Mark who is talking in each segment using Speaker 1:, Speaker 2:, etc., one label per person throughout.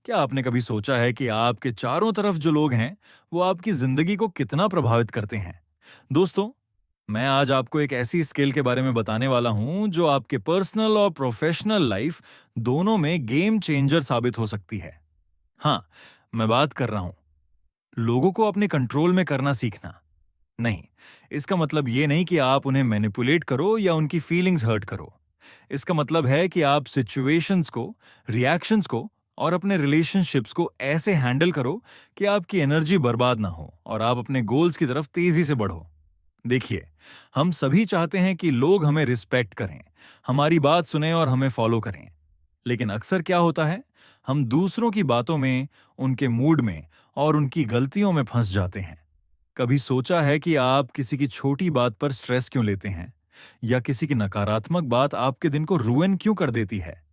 Speaker 1: क्या आपने कभी सोचा है कि आपके चारों तरफ जो लोग हैं, वो आपकी जिंदगी को कितना प्रभावित करते हैं? दोस्तों, मैं आज आपको एक ऐसी स्किल के बारे में बताने वाला हूं जो आपके पर्सनल और प्रोफेशनल लाइफ दोनों में गेम चेंजर साबित हो सकती है। हाँ, मैं बात कर रहा हूं लोगों को अपने कंट्रोल में करना सीखना। नहीं, इसका मतलब ये नहीं कि आप उन्हें मैनिपुलेट करो या उनकी फीलिंग्स हर्ट करो। इसका मतलब है कि आप सिचुएशंस को, रिएक्शंस को और अपने रिलेशनशिप्स को ऐसे हैंडल करो कि आपकी एनर्जी बर्बाद ना हो और आप अपने गोल्स की तरफ तेजी से बढ़ो। देखिए, हम सभी चाहते हैं कि लोग हमें रिस्पेक्ट करें, हमारी बात सुने और हमें फॉलो करें। लेकिन अक्सर क्या होता है, हम दूसरों की बातों में, उनके मूड में और उनकी गलतियों में फंस जाते हैं। कभी सोचा है कि आप किसी की छोटी बात पर स्ट्रेस क्यों लेते हैं, या किसी की नकारात्मक बात आपके दिन को रुइन क्यों कर देती है?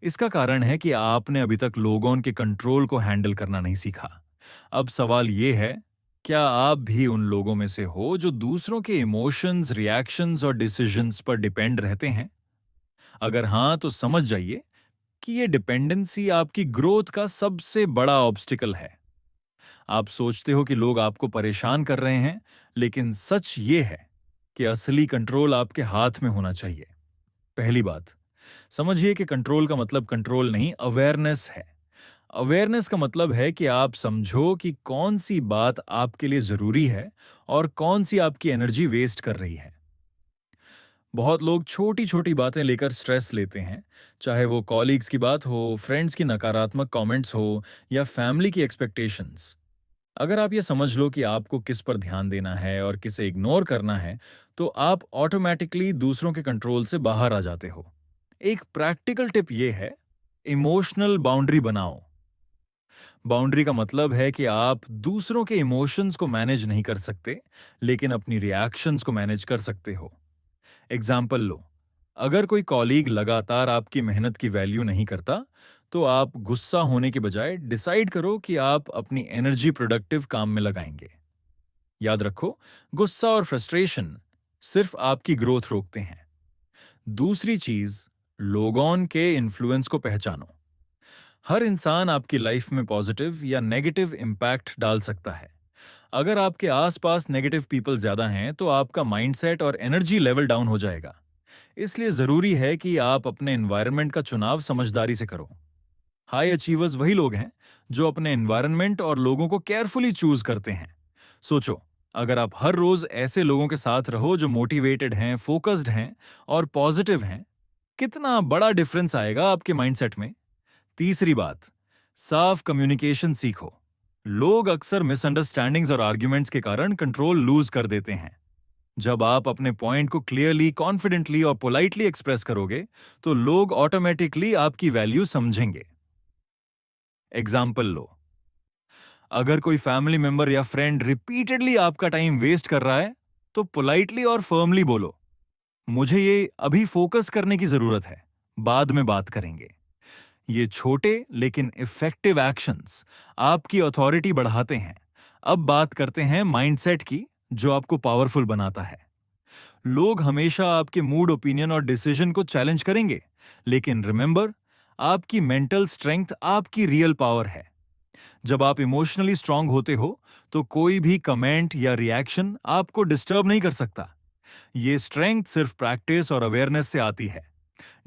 Speaker 1: इसका कारण है कि आपने अभी तक लोगों के कंट्रोल को हैंडल करना नहीं सीखा। अब सवाल ये है, क्या आप भी उन लोगों में से हो जो दूसरों के इमोशंस, रिएक्शंस और डिसीजंस पर डिपेंड रहते हैं? अगर हाँ, तो समझ जाइए कि ये डिपेंडेंसी आपकी ग्रोथ का सबसे बड़ा ऑब्स्टिकल है। आप सोचते हो कि लोग आपको परेशान कर रहे हैं, लेकिन सच ये है कि असली कंट्रोल आपके हाथ में होना चाहिए। पहली बात, समझिए कि कंट्रोल का मतलब कंट्रोल नहीं, अवेयरनेस है। अवेयरनेस का मतलब है कि आप समझो कि कौन सी बात आपके लिए जरूरी है और कौन सी आपकी एनर्जी वेस्ट कर रही है। बहुत लोग छोटी छोटी बातें लेकर स्ट्रेस लेते हैं, चाहे वो कॉलीग्स की बात हो, फ्रेंड्स की नकारात्मक कमेंट्स हो या फैमिली की एक्सपेक्टेशंस। अगर आप ये समझ लो कि आपको किस पर ध्यान देना है और किसे इग्नोर करना है, तो आप ऑटोमेटिकली दूसरों के कंट्रोल से बाहर आ जाते हो। एक प्रैक्टिकल टिप ये है, इमोशनल बाउंड्री बनाओ। बाउंड्री का मतलब है कि आप दूसरों के इमोशंस को मैनेज नहीं कर सकते, लेकिन अपनी रिएक्शंस को मैनेज कर सकते हो। एग्जाम्पल लो, अगर कोई कॉलीग लगातार आपकी मेहनत की वैल्यू नहीं करता, तो आप गुस्सा होने के बजाय डिसाइड करो कि आप अपनी एनर्जी प्रोडक्टिव काम में लगाएंगे। याद रखो, गुस्सा और फ्रस्ट्रेशन सिर्फ आपकी ग्रोथ रोकते हैं। दूसरी चीज, लोगों के इन्फ्लुएंस को पहचानो। हर इंसान आपकी लाइफ में पॉजिटिव या नेगेटिव इम्पैक्ट डाल सकता है। अगर आपके आसपास नेगेटिव पीपल ज्यादा हैं, तो आपका माइंडसेट और एनर्जी लेवल डाउन हो जाएगा। इसलिए जरूरी है कि आप अपने एनवायरनमेंट का चुनाव समझदारी से करो। हाई अचीवर्स वही लोग हैं जो अपने एनवायरनमेंट और लोगों को केयरफुली चूज करते हैं। सोचो, अगर आप हर रोज ऐसे लोगों के साथ रहो जो मोटिवेटेड हैं, फोकस्ड हैं और पॉजिटिव हैं, कितना बड़ा डिफरेंस आएगा आपके माइंडसेट में। तीसरी बात, साफ कम्युनिकेशन सीखो। लोग अक्सर मिसअंडरस्टैंडिंग्स और आर्ग्यूमेंट्स के कारण कंट्रोल लूज कर देते हैं। जब आप अपने पॉइंट को क्लियरली, कॉन्फिडेंटली और पोलाइटली एक्सप्रेस करोगे, तो लोग ऑटोमेटिकली आपकी वैल्यू समझेंगे। एग्जाम्पल लो, अगर कोई फैमिली मेंबर या फ्रेंड रिपीटेडली आपका टाइम वेस्ट कर रहा है, तो पोलाइटली और फर्मली बोलो, मुझे ये अभी फोकस करने की जरूरत है, बाद में बात करेंगे। ये छोटे लेकिन इफेक्टिव एक्शंस आपकी अथॉरिटी बढ़ाते हैं। अब बात करते हैं माइंडसेट की, जो आपको पावरफुल बनाता है। लोग हमेशा आपके मूड, ओपिनियन और डिसीजन को चैलेंज करेंगे, लेकिन रिमेंबर, आपकी मेंटल स्ट्रेंथ आपकी रियल पावर है। जब आप इमोशनली स्ट्रांग होते हो, तो कोई भी कमेंट या रिएक्शन आपको डिस्टर्ब नहीं कर सकता। ये स्ट्रेंथ सिर्फ प्रैक्टिस और अवेयरनेस से आती है।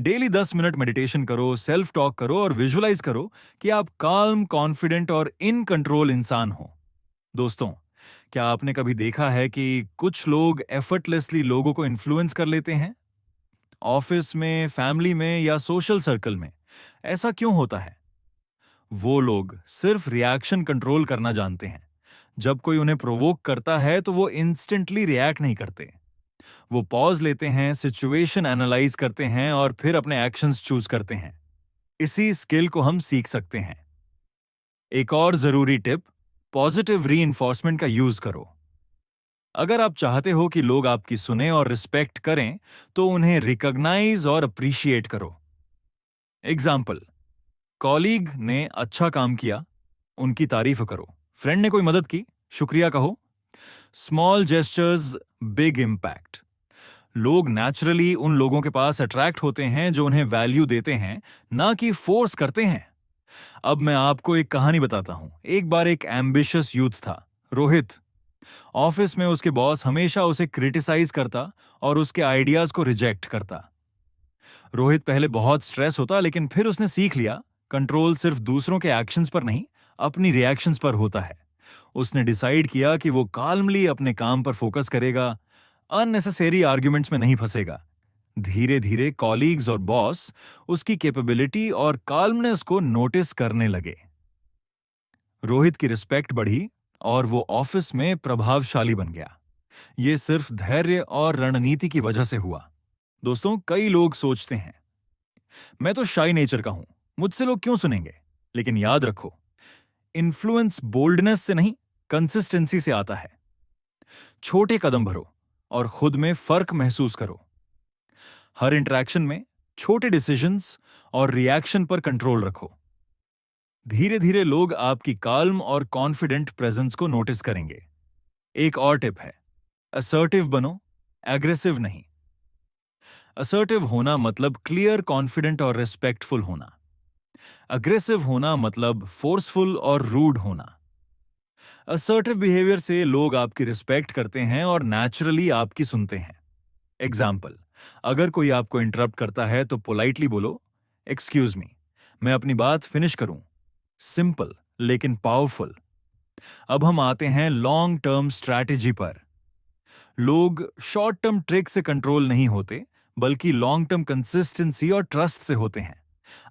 Speaker 1: डेली 10 मिनट मेडिटेशन करो, सेल्फ टॉक करो और विजुअलाइज करो कि आप काल्म, कॉन्फिडेंट और इन कंट्रोल इंसान हो। दोस्तों, क्या आपने कभी देखा है कि कुछ लोग एफर्टलेसली लोगों को इन्फ्लुएंस कर लेते हैं? ऑफिस में, फैमिली में या सोशल सर्कल में ऐसा क्यों होता है? वो लोग सिर्फ रिएक्शन कंट्रोल करना जानते हैं। जब कोई उन्हें प्रोवोक करता है, तो वो इंस्टेंटली रिएक्ट नहीं करते। वो पॉज लेते हैं, सिचुएशन एनालाइज करते हैं और फिर अपने एक्शंस चूज करते हैं। इसी स्किल को हम सीख सकते हैं। एक और जरूरी टिप, पॉजिटिव रीइंफोर्समेंट का यूज करो। अगर आप चाहते हो कि लोग आपकी सुने और रिस्पेक्ट करें, तो उन्हें रिकॉग्नाइज और अप्रिशिएट करो। एग्जाम्पल, कॉलीग ने अच्छा काम किया, उनकी तारीफ करो। फ्रेंड ने कोई मदद की, शुक्रिया कहो। Small gestures, big impact. लोग नेचुरली उन लोगों के पास अट्रैक्ट होते हैं जो उन्हें वैल्यू देते हैं, ना कि फोर्स करते हैं। अब मैं आपको एक कहानी बताता हूं। एक बार एक एम्बिशियस यूथ था, रोहित। ऑफिस में उसके बॉस हमेशा उसे क्रिटिसाइज करता और उसके आइडियाज को रिजेक्ट करता। रोहित पहले बहुत स्ट्रेस होता, लेकिन फिर उसने सीख लिया कंट्रोल सिर्फ दूसरों के एक्शंस पर नहीं, अपनी रिएक्शंस पर होता है। उसने डिसाइड किया कि वो काल्मली अपने काम पर फोकस करेगा, अननेसेसरी आर्ग्यूमेंट्स में नहीं फंसेगा। धीरे धीरे कॉलीग्स और बॉस उसकी कैपेबिलिटी और काल्मनेस को नोटिस करने लगे। रोहित की रिस्पेक्ट बढ़ी और वो ऑफिस में प्रभावशाली बन गया। ये सिर्फ धैर्य और रणनीति की वजह से हुआ। दोस्तों, कई लोग सोचते हैं मैं तो शाई नेचर का हूं, मुझसे लोग क्यों सुनेंगे। लेकिन याद रखो, इन्फ्लुएंस बोल्डनेस से नहीं, कंसिस्टेंसी से आता है। छोटे कदम भरो और खुद में फर्क महसूस करो। हर इंटरेक्शन में छोटे डिसीजंस और रिएक्शन पर कंट्रोल रखो। धीरे धीरे लोग आपकी काल्म और कॉन्फिडेंट प्रेजेंस को नोटिस करेंगे। एक और टिप है, असर्टिव बनो, एग्रेसिव नहीं। असर्टिव होना मतलब क्लियर, कॉन्फिडेंट और रिस्पेक्टफुल होना। अग्रेसिव होना मतलब फोर्सफुल और रूड होना। असर्टिव बिहेवियर से लोग आपकी रिस्पेक्ट करते हैं और नेचुरली आपकी सुनते हैं। एग्जाम्पल, अगर कोई आपको इंटरप्ट करता है तो पोलाइटली बोलो, एक्सक्यूज मी, मैं अपनी बात फिनिश करूं। सिंपल लेकिन पावरफुल। अब हम आते हैं लॉन्ग टर्म स्ट्रैटेजी पर। लोग शॉर्ट टर्म ट्रिक से कंट्रोल नहीं होते, बल्कि लॉन्ग टर्म कंसिस्टेंसी और ट्रस्ट से होते हैं।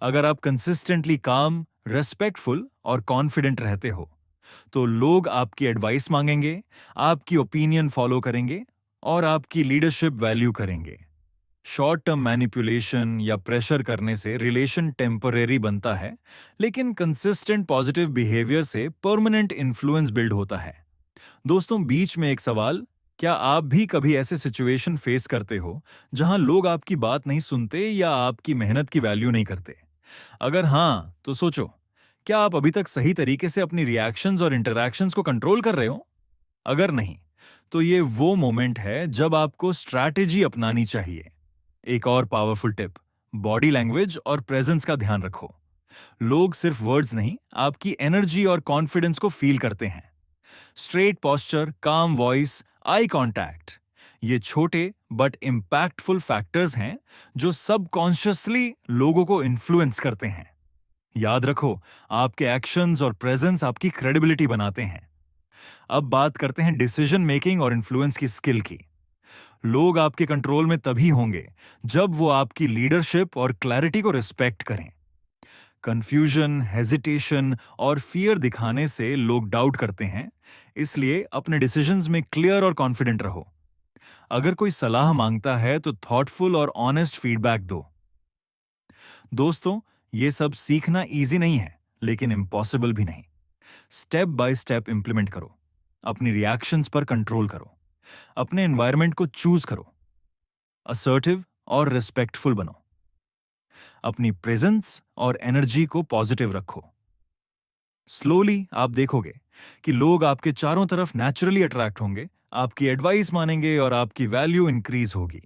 Speaker 1: अगर आप कंसिस्टेंटली काम, रेस्पेक्टफुल और कॉन्फिडेंट रहते हो, तो लोग आपकी एडवाइस मांगेंगे, आपकी ओपिनियन फॉलो करेंगे और आपकी लीडरशिप वैल्यू करेंगे। शॉर्ट टर्म मैनिपुलेशन या प्रेशर करने से रिलेशन टेम्परेरी बनता है, लेकिन कंसिस्टेंट पॉजिटिव बिहेवियर से परमानेंट इन्फ्लुएंस बिल्ड होता है। दोस्तों, बीच में एक सवाल, क्या आप भी कभी ऐसे सिचुएशन फेस करते हो जहां लोग आपकी बात नहीं सुनते या आपकी मेहनत की वैल्यू नहीं करते? अगर हां, तो सोचो, क्या आप अभी तक सही तरीके से अपनी रिएक्शंस और इंटरैक्शंस को कंट्रोल कर रहे हो? अगर नहीं, तो ये वो मोमेंट है जब आपको स्ट्रैटेजी अपनानी चाहिए। एक और पावरफुल टिप, बॉडी लैंग्वेज और प्रेजेंस का ध्यान रखो। लोग सिर्फ वर्ड्स नहीं, आपकी एनर्जी और कॉन्फिडेंस को फील करते हैं। स्ट्रेट पॉस्चर, काम वॉइस, आई कॉन्टैक्ट, ये छोटे बट इंपैक्टफुल फैक्टर्स हैं जो सबकॉन्शियसली लोगों को इन्फ्लुएंस करते हैं। याद रखो, आपके एक्शंस और प्रेजेंस आपकी क्रेडिबिलिटी बनाते हैं। अब बात करते हैं डिसीजन मेकिंग और इन्फ्लुएंस की स्किल की। लोग आपके कंट्रोल में तभी होंगे जब वो आपकी लीडरशिप और क्लैरिटी को रिस्पेक्ट करें। कंफ्यूजन, हेजिटेशन और फियर दिखाने से लोग डाउट करते हैं, इसलिए अपने डिसीजंस में क्लियर और कॉन्फिडेंट रहो। अगर कोई सलाह मांगता है तो थॉटफुल और ऑनेस्ट फीडबैक दो। दोस्तों, ये सब सीखना इजी नहीं है, लेकिन इम्पॉसिबल भी नहीं। स्टेप बाय स्टेप इंप्लीमेंट करो। अपनी रिएक्शंस पर कंट्रोल करो। अपने एनवायरनमेंट को चूज करो। असर्टिव और रिस्पेक्टफुल बनो। अपनी प्रेजेंस और एनर्जी को पॉजिटिव रखो। स्लोली आप देखोगे कि लोग आपके चारों तरफ नेचुरली अट्रैक्ट होंगे, आपकी एडवाइस मानेंगे और आपकी वैल्यू इंक्रीज होगी।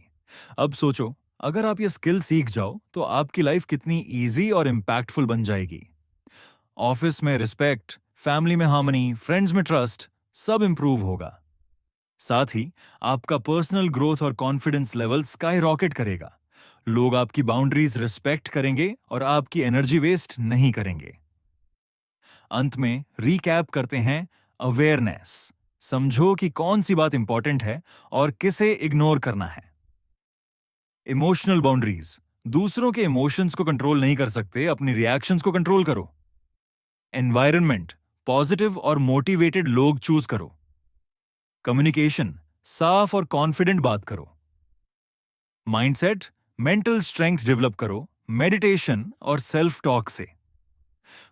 Speaker 1: अब सोचो, अगर आप ये स्किल सीख जाओ तो आपकी लाइफ कितनी इजी और इम्पैक्टफुल बन जाएगी। ऑफिस में रिस्पेक्ट, फैमिली में हार्मनी, फ्रेंड्स में ट्रस्ट, सब इंप्रूव होगा। साथ ही आपका पर्सनल ग्रोथ और कॉन्फिडेंस लेवल स्काई रॉकेट करेगा। लोग आपकी बाउंड्रीज रिस्पेक्ट करेंगे और आपकी एनर्जी वेस्ट नहीं करेंगे। अंत में रीकैप करते हैं, अवेयरनेस। समझो कि कौन सी बात इंपॉर्टेंट है और किसे इग्नोर करना है। इमोशनल बाउंड्रीज, दूसरों के इमोशंस को कंट्रोल नहीं कर सकते, अपनी रिएक्शंस को कंट्रोल करो। एनवायरनमेंट, पॉजिटिव और मोटिवेटेड लोग चूज करो। कम्युनिकेशन, साफ और कॉन्फिडेंट बात करो। माइंडसेट, मेंटल स्ट्रेंथ डेवलप करो मेडिटेशन और सेल्फ टॉक से।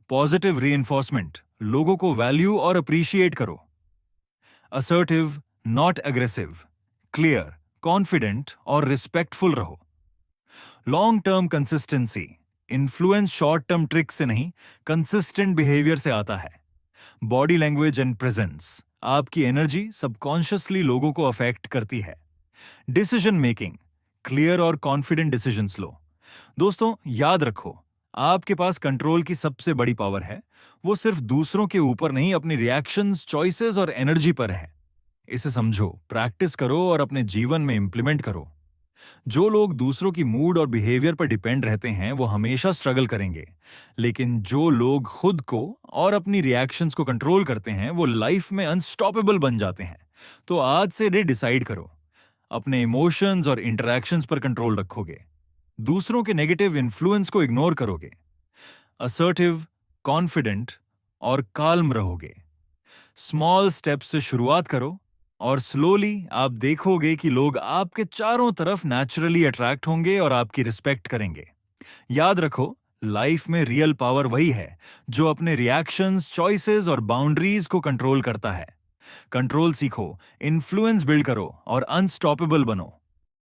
Speaker 1: पॉजिटिव रीइंफोर्समेंट, लोगों को वैल्यू और अप्रिशिएट करो। Assertive, not aggressive, clear, confident और रिस्पेक्टफुल रहो। Long term consistency, influence short term trick से नहीं, कंसिस्टेंट बिहेवियर से आता है। बॉडी लैंग्वेज एंड प्रेजेंस, आपकी एनर्जी सबकॉन्शियसली लोगों को अफेक्ट करती है। डिसीजन मेकिंग, क्लियर और कॉन्फिडेंट डिसीजंस लो। दोस्तों, याद रखो, आपके पास कंट्रोल की सबसे बड़ी पावर है, वो सिर्फ दूसरों के ऊपर नहीं, अपनी रिएक्शंस, चॉइसेस और एनर्जी पर है। इसे समझो, प्रैक्टिस करो और अपने जीवन में इंप्लीमेंट करो। जो लोग दूसरों की मूड और बिहेवियर पर डिपेंड रहते हैं, वो हमेशा स्ट्रगल करेंगे। लेकिन जो लोग खुद को और अपनी रिएक्शंस को कंट्रोल करते हैं, वो लाइफ में अनस्टॉपेबल बन जाते हैं। तो आज से डे डिसाइड करो, अपने इमोशंस और इंटरैक्शंस पर कंट्रोल रखोगे, दूसरों के नेगेटिव इन्फ्लुएंस को इग्नोर करोगे, असर्टिव, कॉन्फिडेंट और काल्म रहोगे। स्मॉल स्टेप से शुरुआत करो और स्लोली आप देखोगे कि लोग आपके चारों तरफ नेचुरली अट्रैक्ट होंगे और आपकी रिस्पेक्ट करेंगे। याद रखो, लाइफ में रियल पावर वही है जो अपने रिएक्शंस, चॉइसेस और बाउंड्रीज को कंट्रोल करता है। कंट्रोल सीखो, इन्फ्लुएंस बिल्ड करो और अनस्टॉपेबल बनो।